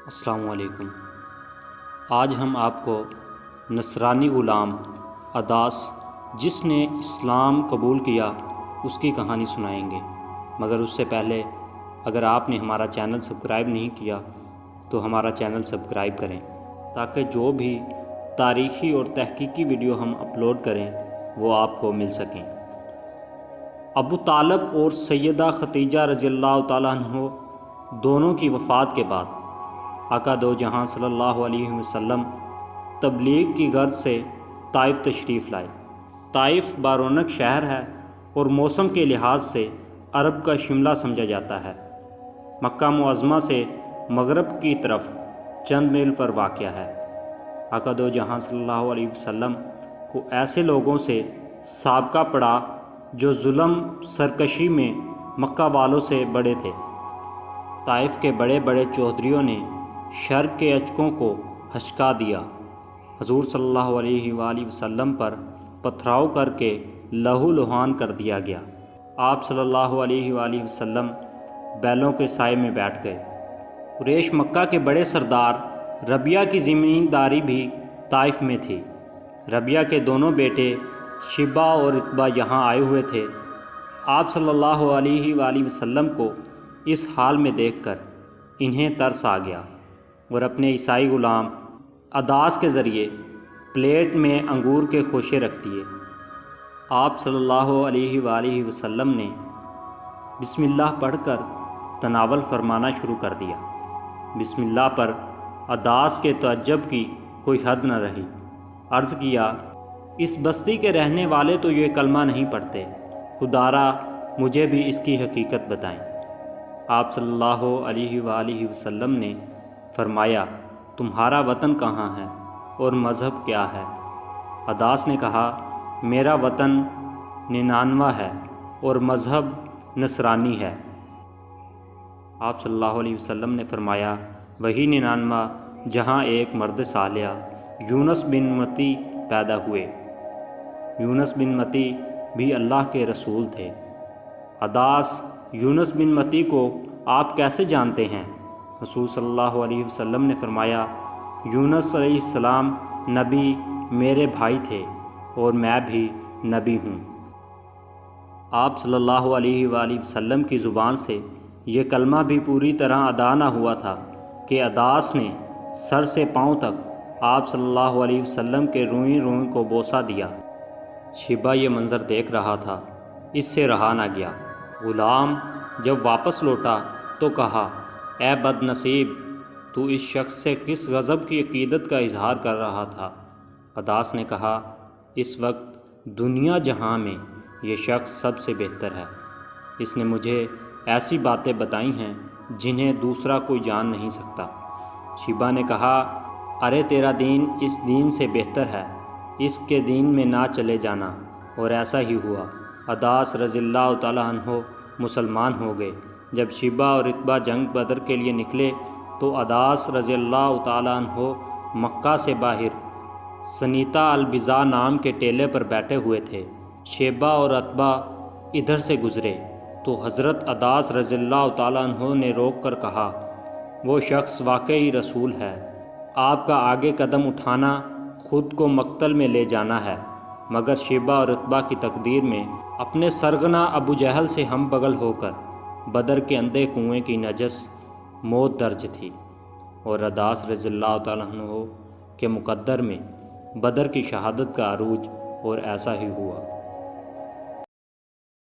السلام علیکم۔ آج ہم آپ کو نصرانی غلام عداس جس نے اسلام قبول کیا اس کی کہانی سنائیں گے، مگر اس سے پہلے اگر آپ نے ہمارا چینل سبسکرائب نہیں کیا تو ہمارا چینل سبسکرائب کریں تاکہ جو بھی تاریخی اور تحقیقی ویڈیو ہم اپلوڈ کریں وہ آپ کو مل سکیں۔ ابو طالب اور سیدہ ختیجہ رضی اللہ تعالیٰ عنہ دونوں کی وفات کے بعد آقا دو جہاں صلی اللہ علیہ وسلم تبلیغ کی غرض سے طائف تشریف لائے۔ طائف بارونق شہر ہے اور موسم کے لحاظ سے عرب کا شملہ سمجھا جاتا ہے۔ مکہ معظمہ سے مغرب کی طرف چند میل پر واقع ہے۔ آقا دو جہاں صلی اللہ علیہ وسلم کو ایسے لوگوں سے سابقہ پڑا جو ظلم سرکشی میں مکہ والوں سے بڑے تھے۔ طائف کے بڑے بڑے چودھریوں نے شرک کے اچکوں کو ہچکا دیا۔ حضور صلی اللہ علیہ وآلہ وسلم پر پتھراؤ کر کے لہو لہان کر دیا گیا۔ آپ صلی اللہ علیہ وآلہ وسلم بیلوں کے سائے میں بیٹھ گئے۔ قریش مکہ کے بڑے سردار ربیعہ کی زمینداری بھی طائف میں تھی۔ ربیعہ کے دونوں بیٹے شیبہ اور عتبہ یہاں آئے ہوئے تھے۔ آپ صلی اللہ علیہ وآلہ وسلم کو اس حال میں دیکھ کر انہیں ترس آ گیا اور اپنے عیسائی غلام عداس کے ذریعے پلیٹ میں انگور کے خوشے رکھ دیے۔ آپ صلی اللہ علیہ وآلہ وسلم نے بسم اللہ پڑھ کر تناول فرمانا شروع کر دیا۔ بسم اللہ پر عداس کے تعجب کی کوئی حد نہ رہی۔ عرض کیا، اس بستی کے رہنے والے تو یہ کلمہ نہیں پڑھتے، خدارا مجھے بھی اس کی حقیقت بتائیں۔ آپ صلی اللہ علیہ وآلہ وسلم نے فرمایا، تمہارا وطن کہاں ہے اور مذہب کیا ہے؟ عداس نے کہا، میرا وطن نینانوا ہے اور مذہب نصرانی ہے۔ آپ صلی اللہ علیہ وسلم نے فرمایا، وہی نینانوا جہاں ایک مرد صالح یونس بن متی پیدا ہوئے۔ یونس بن متی بھی اللہ کے رسول تھے۔ عداس، یونس بن متی کو آپ کیسے جانتے ہیں؟ رسول صلی اللہ علیہ وسلم نے فرمایا، یونس علیہ السلام نبی میرے بھائی تھے اور میں بھی نبی ہوں۔ آپ صلی اللہ علیہ وآلہ وسلم کی زبان سے یہ کلمہ بھی پوری طرح ادا نہ ہوا تھا کہ عداس نے سر سے پاؤں تک آپ صلی اللہ علیہ وسلم کے روئیں روئیں کو بوسہ دیا۔ شیبہ یہ منظر دیکھ رہا تھا، اس سے رہا نہ گیا۔ غلام جب واپس لوٹا تو کہا، اے بد نصیب، تو اس شخص سے کس غضب کی عقیدت کا اظہار کر رہا تھا؟ عداس نے کہا، اس وقت دنیا جہاں میں یہ شخص سب سے بہتر ہے۔ اس نے مجھے ایسی باتیں بتائی ہیں جنہیں دوسرا کوئی جان نہیں سکتا۔ شیبہ نے کہا، ارے تیرا دین اس دین سے بہتر ہے، اس کے دین میں نہ چلے جانا۔ اور ایسا ہی ہوا۔ عداس رضی اللہ تعالیٰ عنہ مسلمان ہو گئے۔ جب شیبہ اور عتبہ جنگ بدر کے لیے نکلے تو عداس رضی اللہ تعالیٰ عنہ مکہ سے باہر سنیتا البضاع نام کے ٹیلے پر بیٹھے ہوئے تھے۔ شیبہ اور عتبہ ادھر سے گزرے تو حضرت عداس رضی اللہ تعالیٰ عنہ نے روک کر کہا، وہ شخص واقعی رسول ہے، آپ کا آگے قدم اٹھانا خود کو مقتل میں لے جانا ہے۔ مگر شیبہ اور عتبہ کی تقدیر میں اپنے سرغنہ ابو جہل سے ہم بغل ہو کر بدر کے اندھے کنویں کی نجس موت درج تھی، اور عداس رضی اللہ تعالیٰ عنہ کے مقدر میں بدر کی شہادت کا عروج اور ایسا ہی ہوا۔